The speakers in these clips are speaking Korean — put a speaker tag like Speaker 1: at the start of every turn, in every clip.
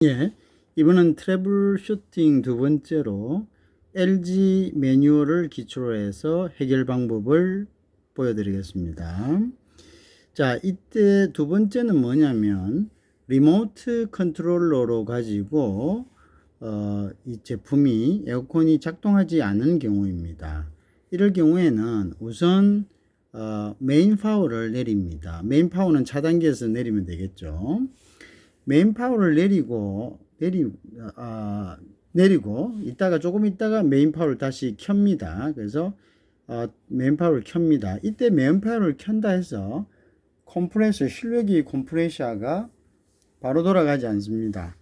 Speaker 1: 예, 이번은 트러블 슈팅 두 번째로 LG 매뉴얼을 기초로 해서 해결 방법을 보여드리겠습니다. 자, 이때 두 번째는 뭐냐면 리모트 컨트롤러로 가지고 이 제품이 에어컨이 작동하지 않는 경우입니다. 이럴 경우에는 우선 메인 파워를 내립니다. 메인 파워는 차단기에서 내리면 되겠죠. 메인 파워를 내리고 이따가 조금 있다가 메인 파워를 다시 켭니다. 그래서 메인 파워를 켭니다. 이때 메인 파워를 켠다 해서 컴프레셔 실외기 컴프레셔가 바로 돌아가지 않습니다.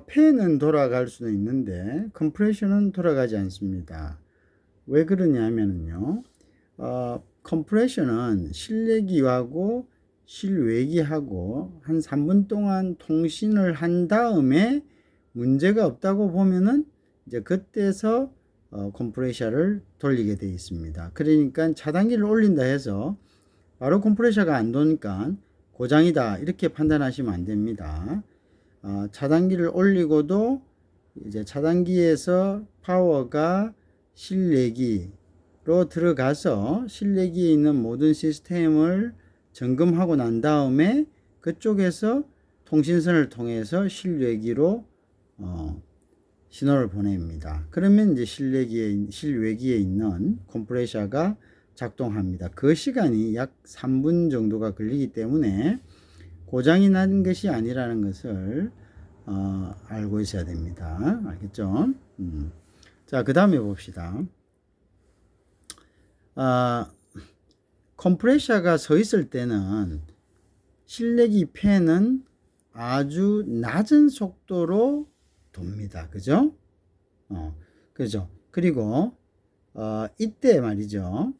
Speaker 1: 팬은 돌아갈 수는 있는데 컴프레셔는 돌아가지 않습니다. 왜 그러냐면요, 컴프레셔는 실내기하고 실외기하고 한 3분 동안 통신을 한 다음에 문제가 없다고 보면은 이제 그때서 컴프레셔를 돌리게 되어 있습니다. 그러니까 차단기를 올린다 해서 바로 컴프레셔가 안 도니까 고장이다 이렇게 판단하시면 안 됩니다. 차단기를 올리고도 이제 차단기에서 파워가 실내기로 들어가서 실내기에 있는 모든 시스템을 점검하고 난 다음에 그쪽에서 통신선을 통해서 실외기로 신호를 보냅니다. 그러면 이제 실외기에 있는 컴프레셔가 작동합니다. 그 시간이 약 3분 정도가 걸리기 때문에 고장이 난 것이 아니라는 것을 알고 있어야 됩니다. 알겠죠? 자, 그 다음에 봅시다. 컴프레셔가 서 있을 때는 실내기 팬은 아주 낮은 속도로 돕니다. 그죠? 그죠? 그리고 이때 말이죠.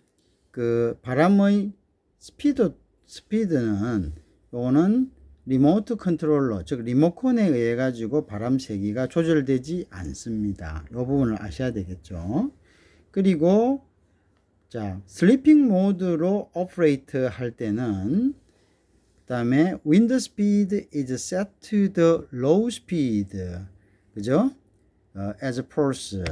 Speaker 1: 그 바람의 스피드는 요거는 리모트 컨트롤러, 즉 리모컨에 의해 가지고 바람 세기가 조절되지 않습니다. 이 부분을 아셔야 되겠죠. 그리고 자, 슬리핑 모드로 오퍼레이트 할 때는 그 다음에 wind speed is set to the low speed, 그죠? as pulse.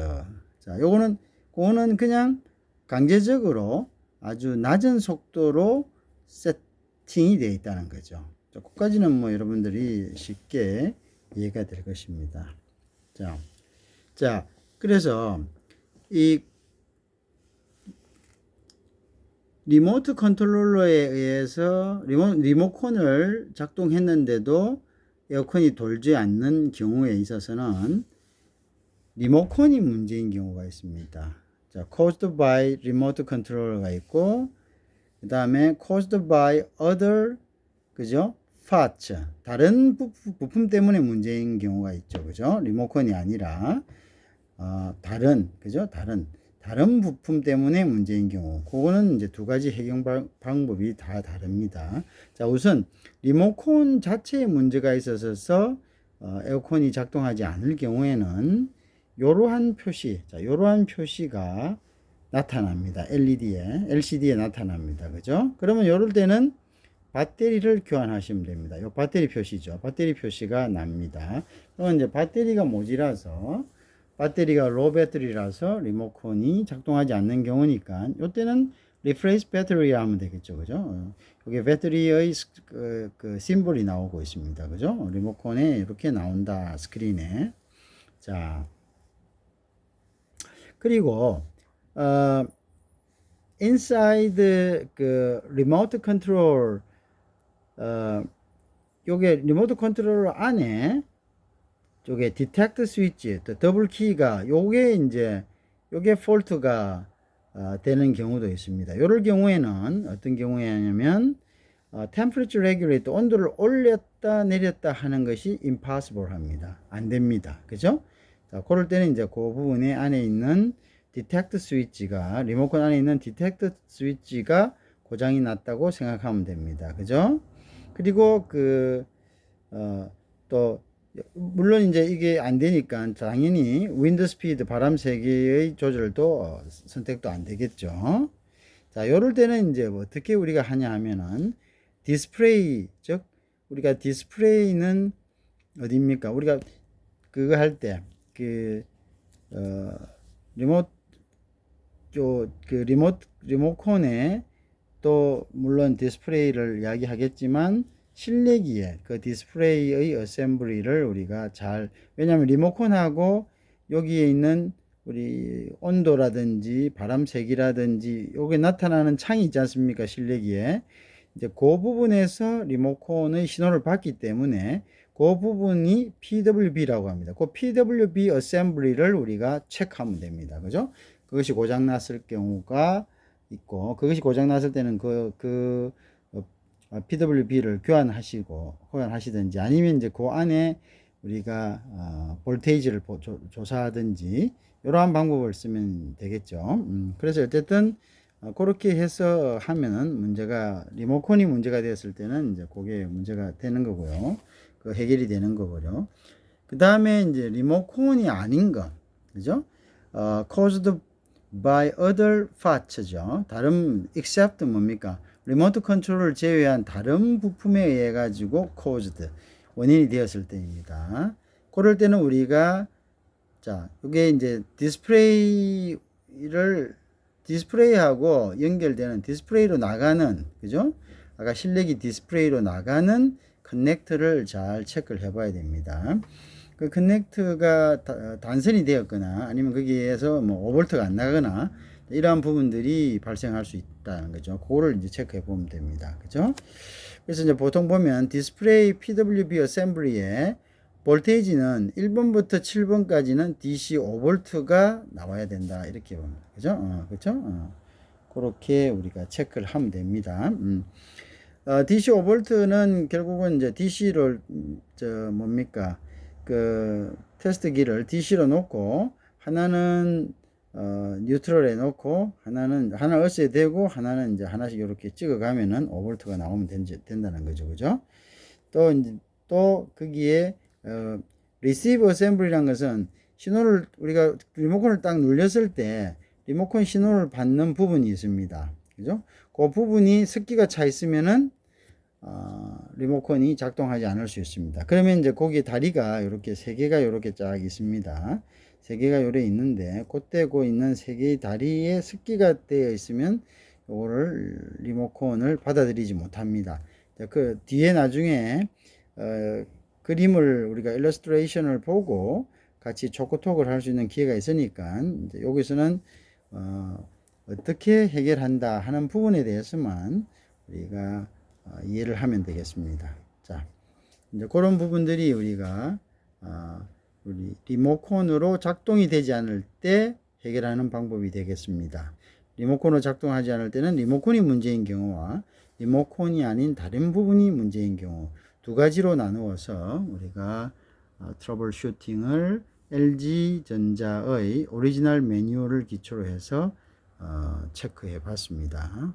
Speaker 1: 자, 그거는 그냥 강제적으로 아주 낮은 속도로 세팅이 되어 있다는 거죠. 자, 그까지는 뭐 여러분들이 쉽게 이해가 될 것입니다. 자, 그래서 이 리모트 컨트롤러에 의해서 리모컨을 작동했는데도 에어컨이 돌지 않는 경우에 있어서는 리모컨이 문제인 경우가 있습니다. 자, caused by remote controller가 있고, 그 다음에 caused by other, 그죠? parts. 다른 부품 때문에 문제인 경우가 있죠. 그죠? 리모컨이 아니라, 그죠? 다른 부품 때문에 문제인 경우, 그거는 이제 두 가지 해결 방법이 다 다릅니다. 자, 우선 리모컨 자체에 문제가 있어서 에어컨이 작동하지 않을 경우에는 이러한 표시가 나타납니다. LCD에 나타납니다. 그죠? 그러면 이럴 때는 배터리를 교환하시면 됩니다. 이 배터리 표시죠. 배터리 표시가 납니다. 그러면 이제 배터리가 모자라서 배터리가 로우 배터리라서 리모컨이 작동하지 않는 경우니까 이때는 replace battery 하면 되겠죠. 그죠? 여기 배터리의 그 심볼이 나오고 있습니다. 그죠? 리모컨에 이렇게 나온다. 스크린에. 자, 그리고 inside 그 remote control, 요게 리모트 컨트롤러 안에 쪽에 디텍트 스위치, 더블 키가 요게 폴트가 되는 경우도 있습니다. 이럴 경우에는 어떤 경우에냐면 temperature regulator, 온도를 올렸다 내렸다 하는 것이 impossible 합니다. 안 됩니다. 그죠? 자, 그럴 때는 이제 그 부분에 안에 있는 디텍트 스위치가, 리모컨 안에 있는 디텍트 스위치가 고장이 났다고 생각하면 됩니다. 그죠? 그리고 또 물론 이제 이게 안 되니까 당연히 윈드 스피드, 바람 세기의 조절도 선택도 안 되겠죠. 자, 요럴 때는 이제 뭐 어떻게 우리가 하냐 하면은 디스플레이, 즉 우리가 디스플레이는 어디입니까? 우리가 그거 할 때 리모트 리모컨에 또 물론 디스플레이를 이야기하겠지만 실내기에 그 디스플레이의 어셈블리를 우리가 왜냐하면 리모컨하고 여기에 있는 우리 온도라든지 바람색이라든지 여기 나타나는 창이 있지 않습니까? 실내기에 이제 그 부분에서 리모컨의 신호를 받기 때문에 그 부분이 PWB라고 합니다. 그 PWB 어셈블리를 우리가 체크하면 됩니다. 그죠? 그것이 고장 났을 경우가 있고, 그것이 고장 났을 때는 PWB를 교환하시든지 아니면 이제 그 안에 우리가 볼테이지를 조사하든지 이러한 방법을 쓰면 되겠죠. 그래서 어쨌든 그렇게 해서 하면은 리모컨이 문제가 되었을 때는 이제 그게 문제가 되는 거고요. 그 해결이 되는 거고요. 그 다음에 이제 리모컨이 아닌 것, 그죠? caused by other parts죠. 다른 except 뭡니까? 리모트 컨트롤을 제외한 다른 부품에 의해 가지고 caused 원인이 되었을 때입니다. 그럴 때는 우리가 이게 이제 디스플레이하고 연결되는 디스플레이로 나가는, 그죠? 아까 실내기 디스플레이로 나가는 커넥터를 잘 체크를 해봐야 됩니다. 그 커넥터가 단선이 되었거나 아니면 거기에서 뭐 5V가 안 나가거나 이러한 부분들이 발생할 수 있다는 거죠. 그거를 이제 체크해 보면 됩니다. 그죠? 그래서 이제 보통 보면 디스플레이 PWB 어셈블리에 볼테이지는 1번부터 7번까지는 DC 5V가 나와야 된다. 이렇게 봅니다. 그죠? 그렇죠? 그렇게 우리가 체크를 하면 됩니다. DC 5V는 결국은 이제 DC를 그 테스트기를 DC로 놓고 하나는 뉴트럴에 놓고 하나 어스에 대고 하나는 이제 하나씩 이렇게 찍어가면은 5V가 나오면 된다는 거죠. 그죠? 또 거기에 receive assembly라는 것은 우리가 리모컨을 딱 눌렸을 때 리모컨 신호를 받는 부분이 있습니다. 그죠? 그 부분이 습기가 차 있으면은 리모컨이 작동하지 않을 수 있습니다. 그러면 이제 거기 다리가 이렇게 세 개가 이렇게 쫙 있습니다. 세 개가 요래 있는데 그때 있는 세 개의 다리에 습기가 되어 있으면 이거를 리모컨을 받아들이지 못합니다. 그 뒤에 나중에 그림을 우리가 일러스트레이션을 보고 같이 초코톡을 할 수 있는 기회가 있으니까 이제 여기서는 어떻게 해결한다 하는 부분에 대해서만 우리가 이해를 하면 되겠습니다. 자, 이제 그런 부분들이 우리가 우리 리모컨으로 작동이 되지 않을 때 해결하는 방법이 되겠습니다. 리모컨으로 작동하지 않을 때는 리모컨이 문제인 경우와 리모컨이 아닌 다른 부분이 문제인 경우 두 가지로 나누어서 우리가 트러블 슈팅을 LG전자의 오리지널 매뉴얼을 기초로 해서 체크해 봤습니다.